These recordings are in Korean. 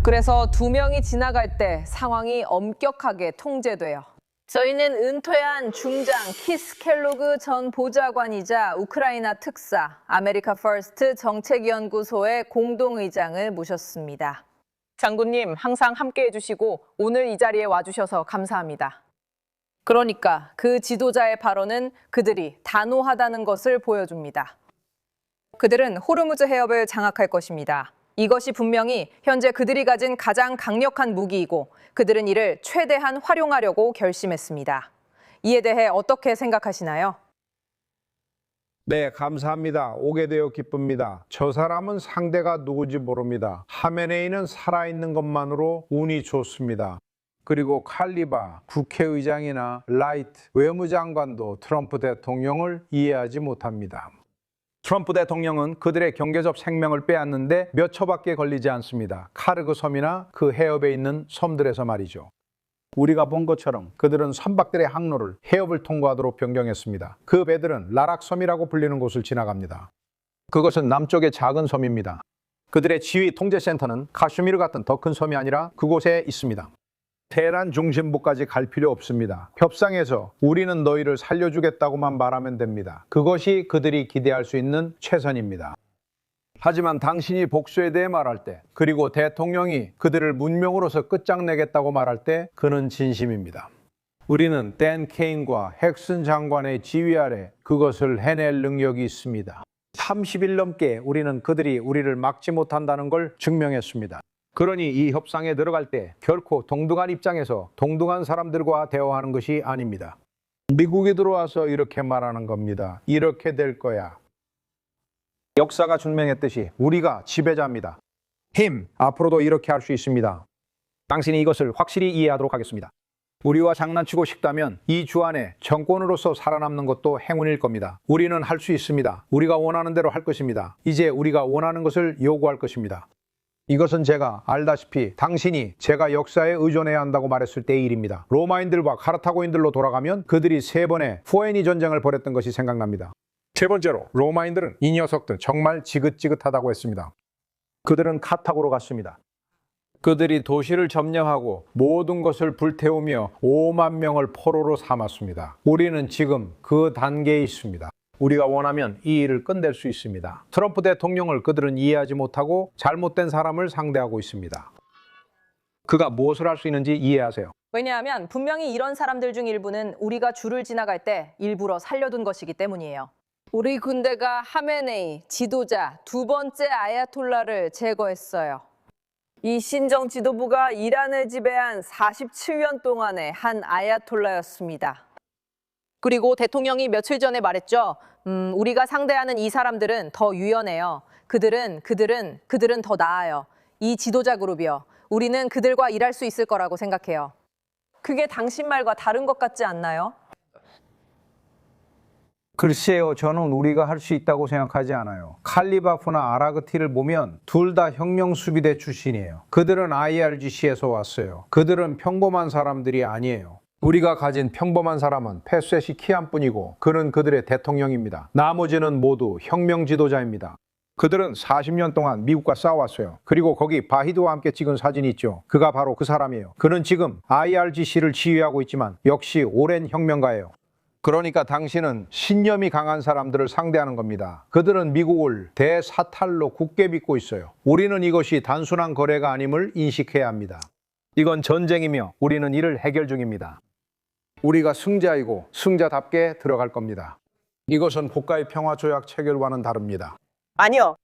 그래서 2명이 지나갈 때 상황이 엄격하게 통제돼요. 저희는 은퇴한 중장 키스 켈로그 전 보좌관이자 우크라이나 특사, 아메리카 퍼스트 정책연구소의 공동의장을 모셨습니다. 장군님, 항상 함께해 주시고 오늘 이 자리에 와주셔서 감사합니다. 그러니까 그 지도자의 발언은 그들이 단호하다는 것을 보여줍니다. 그들은 호르무즈 해협을 장악할 것입니다. 이것이 분명히 현재 그들이 가진 가장 강력한 무기이고 그들은 이를 최대한 활용하려고 결심했습니다. 이에 대해 어떻게 생각하시나요? 네, 감사합니다. 오게 되어 기쁩니다. 저 사람은 상대가 누구지 모릅니다. 하메네이는 살아있는 것만으로 운이 좋습니다. 그리고 칼리바, 국회의장이나 라이트, 외무장관도 트럼프 대통령을 이해하지 못합니다. 트럼프 대통령은 그들의 경제적 생명을 빼앗는데 몇 초밖에 걸리지 않습니다. 카르그 섬이나 그 해협에 있는 섬들에서 말이죠. 우리가 본 것처럼 그들은 선박들의 항로를 해협을 통과하도록 변경했습니다. 그 배들은 라락섬이라고 불리는 곳을 지나갑니다. 그것은 남쪽의 작은 섬입니다. 그들의 지휘 통제센터는 카슈미르 같은 더 큰 섬이 아니라 그곳에 있습니다. 테헤란 중심부까지 갈 필요 없습니다. 협상에서 우리는 너희를 살려주겠다고만 말하면 됩니다. 그것이 그들이 기대할 수 있는 최선입니다. 하지만 당신이 복수에 대해 말할 때, 그리고 대통령이 그들을 문명으로서 끝장내겠다고 말할 때 그는 진심입니다. 우리는 댄 케인과 핵슨 장관의 지휘 아래 그것을 해낼 능력이 있습니다. 30일 넘게 우리는 그들이 우리를 막지 못한다는 걸 증명했습니다. 그러니 이 협상에 들어갈 때 결코 동등한 입장에서 동등한 사람들과 대화하는 것이 아닙니다. 미국이 들어와서 이렇게 말하는 겁니다. 이렇게 될 거야. 역사가 증명했듯이 우리가 지배자입니다. 힘, 앞으로도 이렇게 할 수 있습니다. 당신이 이것을 확실히 이해하도록 하겠습니다. 우리와 장난치고 싶다면 이 주 안에 정권으로서 살아남는 것도 행운일 겁니다. 우리는 할 수 있습니다. 우리가 원하는 대로 할 것입니다. 이제 우리가 원하는 것을 요구할 것입니다. 이것은 제가 알다시피 당신이 제가 역사에 의존해야 한다고 말했을 때의 일입니다. 로마인들과 카르타고인들로 돌아가면 그들이 3번의 후에니 전쟁을 벌였던 것이 생각납니다. 세 번째로 로마인들은 이 녀석들 정말 지긋지긋하다고 했습니다. 그들은 카타고로 갔습니다. 그들이 도시를 점령하고 모든 것을 불태우며 5만 명을 포로로 삼았습니다. 우리는 지금 그 단계에 있습니다. 우리가 원하면 이 일을 끝낼 수 있습니다. 트럼프 대통령을 그들은 이해하지 못하고 잘못된 사람을 상대하고 있습니다. 그가 무엇을 할 수 있는지 이해하세요. 왜냐하면 분명히 이런 사람들 중 일부는 우리가 줄을 지나갈 때 일부러 살려둔 것이기 때문이에요. 우리 군대가 하메네이, 지도자, 2번째 아야톨라를 제거했어요. 이 신정 지도부가 이란을 지배한 47년 동안의 한 아야톨라였습니다. 그리고 대통령이 며칠 전에 말했죠. 우리가 상대하는 이 사람들은 더 유연해요. 그들은 더 나아요. 이 지도자 그룹이요. 우리는 그들과 일할 수 있을 거라고 생각해요. 그게 당신 말과 다른 것 같지 않나요? 글쎄요, 저는 우리가 할 수 있다고 생각하지 않아요. 칼리바프나 아라그티를 보면 둘 다 혁명수비대 출신이에요. 그들은 IRGC에서 왔어요. 그들은 평범한 사람들이 아니에요. 우리가 가진 평범한 사람은 페셋이 키안뿐이고 그는 그들의 대통령입니다. 나머지는 모두 혁명 지도자입니다. 그들은 40년 동안 미국과 싸워왔어요. 그리고 거기 바히드와 함께 찍은 사진이 있죠. 그가 바로 그 사람이에요. 그는 지금 IRGC를 지휘하고 있지만 역시 오랜 혁명가예요. 그러니까 당신은 신념이 강한 사람들을 상대하는 겁니다. 그들은 미국을 대사탈로 굳게 믿고 있어요. 우리는 이것이 단순한 거래가 아님을 인식해야 합니다. 이건 전쟁이며 우리는 이를 해결 중입니다. 우리가 승자이고 승자답게 들어갈 겁니다. 이것은 국가의 평화조약 체결과는 다릅니다. 아니요.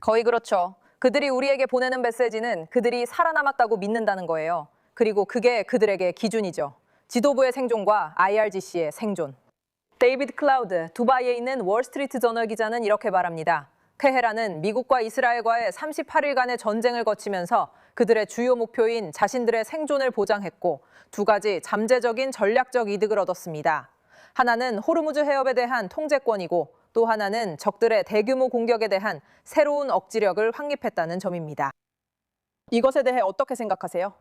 거의 그렇죠. 그들이 우리에게 보내는 메시지는 그들이 살아남았다고 믿는다는 거예요. 그리고 그게 그들에게 기준이죠. 지도부의 생존과 IRGC의 생존. 데이비드 클라우드, 두바이에 있는 월스트리트 저널 기자는 이렇게 말합니다. 테헤란은 미국과 이스라엘과의 38일간의 전쟁을 거치면서 그들의 주요 목표인 자신들의 생존을 보장했고 2가지 잠재적인 전략적 이득을 얻었습니다. 하나는 호르무즈 해협에 대한 통제권이고 또 하나는 적들의 대규모 공격에 대한 새로운 억지력을 확립했다는 점입니다. 이것에 대해 어떻게 생각하세요?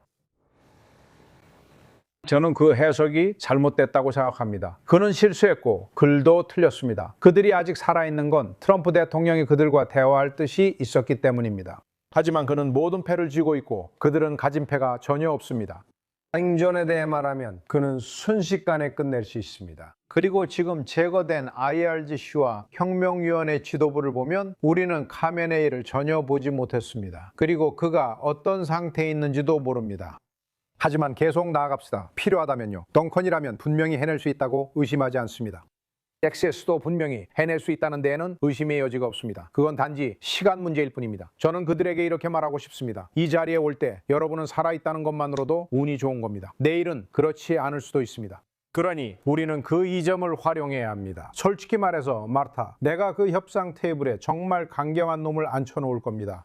저는 그 해석이 잘못됐다고 생각합니다. 그는 실수했고 글도 틀렸습니다. 그들이 아직 살아있는 건 트럼프 대통령이 그들과 대화할 뜻이 있었기 때문입니다. 하지만 그는 모든 패를 쥐고 있고 그들은 가진 패가 전혀 없습니다. 생존에 대해 말하면 그는 순식간에 끝낼 수 있습니다. 그리고 지금 제거된 IRGC와 혁명위원회 지도부를 보면 우리는 카메네이를 전혀 보지 못했습니다. 그리고 그가 어떤 상태에 있는지도 모릅니다. 하지만 계속 나아갑시다. 필요하다면요. 덩컨이라면 분명히 해낼 수 있다고 의심하지 않습니다. 엑세스도 분명히 해낼 수 있다는 데에는 의심의 여지가 없습니다. 그건 단지 시간 문제일 뿐입니다. 저는 그들에게 이렇게 말하고 싶습니다. 이 자리에 올 때 여러분은 살아있다는 것만으로도 운이 좋은 겁니다. 내일은 그렇지 않을 수도 있습니다. 그러니 우리는 그 이점을 활용해야 합니다. 솔직히 말해서 마르타, 내가 그 협상 테이블에 정말 강경한 놈을 앉혀놓을 겁니다.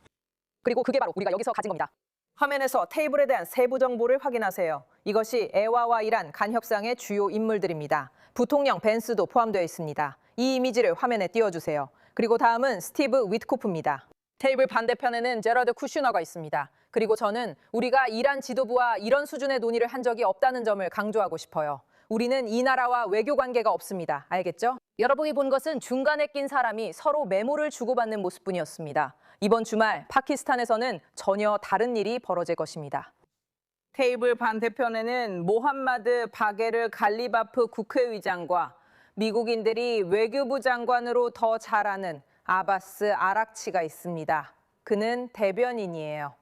그리고 그게 바로 우리가 여기서 가진 겁니다. 화면에서 테이블에 대한 세부 정보를 확인하세요. 이것이 에와와 이란 간협상의 주요 인물들입니다. 부통령 벤스도 포함되어 있습니다. 이 이미지를 화면에 띄워주세요. 그리고 다음은 스티브 위트코프입니다. 테이블 반대편에는 제러드 쿠슈너가 있습니다. 그리고 저는 우리가 이란 지도부와 이런 수준의 논의를 한 적이 없다는 점을 강조하고 싶어요. 우리는 이 나라와 외교 관계가 없습니다. 알겠죠? 여러분이 본 것은 중간에 낀 사람이 서로 메모를 주고받는 모습뿐이었습니다. 이번 주말 파키스탄에서는 전혀 다른 일이 벌어질 것입니다. 테이블 반대편에는 모함마드 바게르 갈리바프 국회의장과 미국인들이 외교부 장관으로 더 잘 아는 아바스 아락치가 있습니다. 그는 대변인이에요.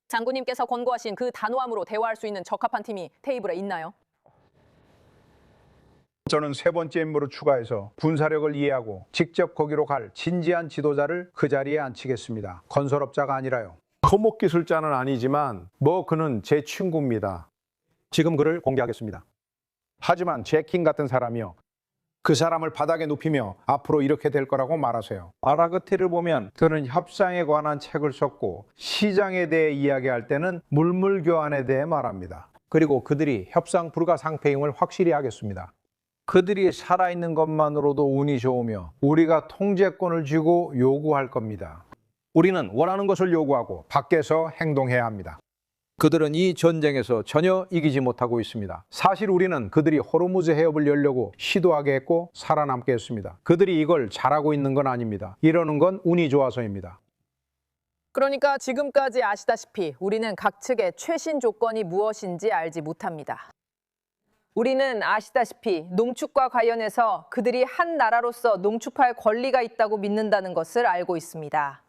장군님께서 권고하신 그 단호함으로 대화할 수 있는 적합한 팀이 테이블에 있나요? 저는 세 번째 임무를 추가해서 군사력을 이해하고 직접 거기로 갈 진지한 지도자를 그 자리에 앉히겠습니다. 건설업자가 아니라요. 토목기술자는 아니지만 그는 제 친구입니다. 지금 그를 공개하겠습니다. 하지만 제킹 같은 사람이요. 그 사람을 바닥에 눕히며 앞으로 이렇게 될 거라고 말하세요. 아라그티를 보면 그는 협상에 관한 책을 썼고 시장에 대해 이야기할 때는 물물교환에 대해 말합니다. 그리고 그들이 협상 불가상폐임을 확실히 하겠습니다. 그들이 살아있는 것만으로도 운이 좋으며 우리가 통제권을 쥐고 요구할 겁니다. 우리는 원하는 것을 요구하고 밖에서 행동해야 합니다. 그들은 이 전쟁에서 전혀 이기지 못하고 있습니다. 사실 우리는 그들이 호르무즈 해협을 열려고 시도하게 했고 살아남게 했습니다. 그들이 이걸 잘하고 있는 건 아닙니다. 이러는 건 운이 좋아서입니다. 그러니까 지금까지 아시다시피 우리는 각 측의 최신 조건이 무엇인지 알지 못합니다. 우리는 아시다시피 농축과 관련해서 그들이 한 나라로서 농축할 권리가 있다고 믿는다는 것을 알고 있습니다.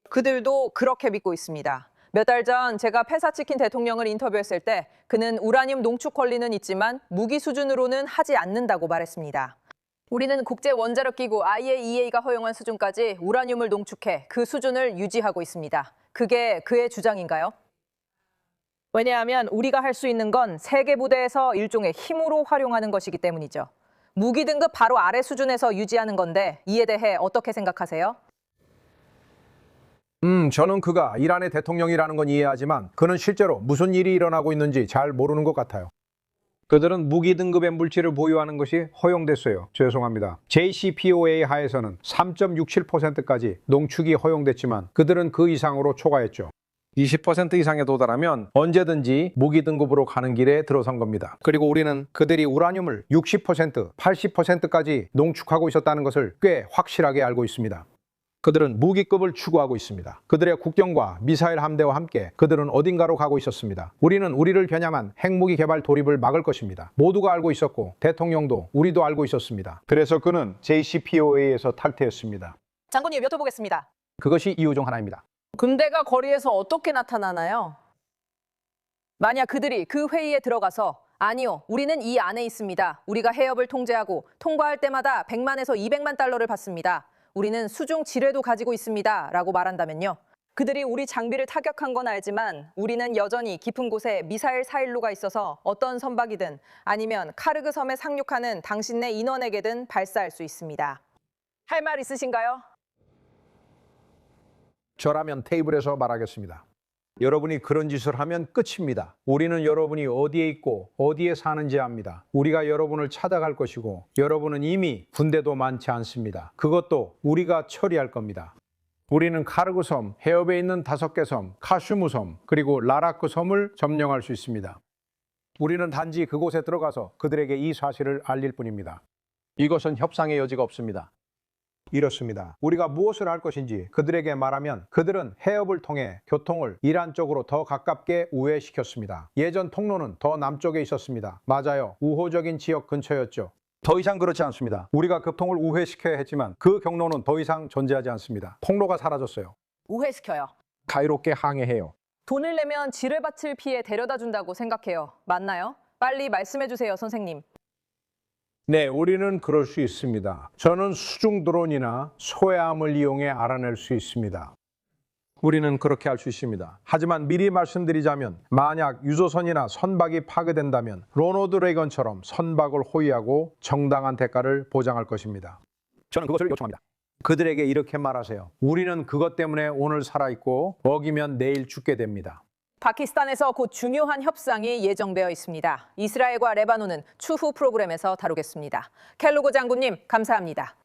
그들도 그렇게 믿고 있습니다. 몇 달 전 제가 페사치킨 대통령을 인터뷰했을 때 그는 우라늄 농축 권리는 있지만 무기 수준으로는 하지 않는다고 말했습니다. 우리는 국제 원자력 기구 IAEA가 허용한 수준까지 우라늄을 농축해 그 수준을 유지하고 있습니다. 그게 그의 주장인가요? 왜냐하면 우리가 할 수 있는 건 세계 무대에서 일종의 힘으로 활용하는 것이기 때문이죠. 무기 등급 바로 아래 수준에서 유지하는 건데 이에 대해 어떻게 생각하세요? 저는 그가 이란의 대통령이라는 건 이해하지만 그는 실제로 무슨 일이 일어나고 있는지 잘 모르는 것 같아요. 그들은 무기 등급의 물질을 보유하는 것이 허용됐어요. 죄송합니다. JCPOA 하에서는 3.67%까지 농축이 허용됐지만 그들은 그 이상으로 초과했죠. 20% 이상에 도달하면 언제든지 무기 등급으로 가는 길에 들어선 겁니다. 그리고 우리는 그들이 우라늄을 60%, 80%까지 농축하고 있었다는 것을 꽤 확실하게 알고 있습니다. 그들은 무기급을 추구하고 있습니다. 그들의 국경과 미사일 함대와 함께 그들은 어딘가로 가고 있었습니다. 우리는 우리를 겨냥한 핵무기 개발 도입을 막을 것입니다. 모두가 알고 있었고 대통령도 우리도 알고 있었습니다. 그래서 그는 JCPOA에서 탈퇴했습니다. 장군님, 여쭤보겠습니다. 그것이 이유 중 하나입니다. 군대가 거리에서 어떻게 나타나나요? 만약 그들이 그 회의에 들어가서 아니요, 우리는 이 안에 있습니다. 우리가 해협을 통제하고 통과할 때마다 100만에서 200만 달러를 받습니다. 우리는 수중 지뢰도 가지고 있습니다. 라고 말한다면요. 그들이 우리 장비를 타격한 건 알지만 우리는 여전히 깊은 곳에 미사일 사일로가 있어서 어떤 선박이든 아니면 카르그 섬에 상륙하는 당신네 인원에게든 발사할 수 있습니다. 할 말 있으신가요? 저라면 테이블에서 말하겠습니다. 여러분이 그런 짓을 하면 끝입니다. 우리는 여러분이 어디에 있고 어디에 사는지 압니다. 우리가 여러분을 찾아갈 것이고 여러분은 이미 군대도 많지 않습니다. 그것도 우리가 처리할 겁니다. 우리는 카르그 섬, 해협에 있는 5개 섬, 카슈무 섬, 그리고 라라크 섬을 점령할 수 있습니다. 우리는 단지 그곳에 들어가서 그들에게 이 사실을 알릴 뿐입니다. 이것은 협상의 여지가 없습니다. 이렇습니다. 우리가 무엇을 할 것인지 그들에게 말하면 그들은 해협을 통해 교통을 이란 쪽으로 더 가깝게 우회시켰습니다. 예전 통로는 더 남쪽에 있었습니다. 맞아요. 우호적인 지역 근처였죠. 더 이상 그렇지 않습니다. 우리가 교통을 우회시켜야 했지만 그 경로는 더 이상 존재하지 않습니다. 통로가 사라졌어요. 우회시켜요. 가이롭게 항해해요. 돈을 내면 지뢰밭을 피해 데려다 준다고 생각해요. 맞나요? 빨리 말씀해 주세요, 선생님. 네, 우리는 그럴 수 있습니다. 저는 수중 드론이나 소해함을 이용해 알아낼 수 있습니다. 우리는 그렇게 할 수 있습니다. 하지만 미리 말씀드리자면 만약 유조선이나 선박이 파괴된다면 로널드 레이건처럼 선박을 호위하고 정당한 대가를 보장할 것입니다. 저는 그것을 요청합니다. 그들에게 이렇게 말하세요. 우리는 그것 때문에 오늘 살아있고 어기면 내일 죽게 됩니다. 파키스탄에서 곧 중요한 협상이 예정되어 있습니다. 이스라엘과 레바논은 추후 프로그램에서 다루겠습니다. 켈로그 장군님, 감사합니다.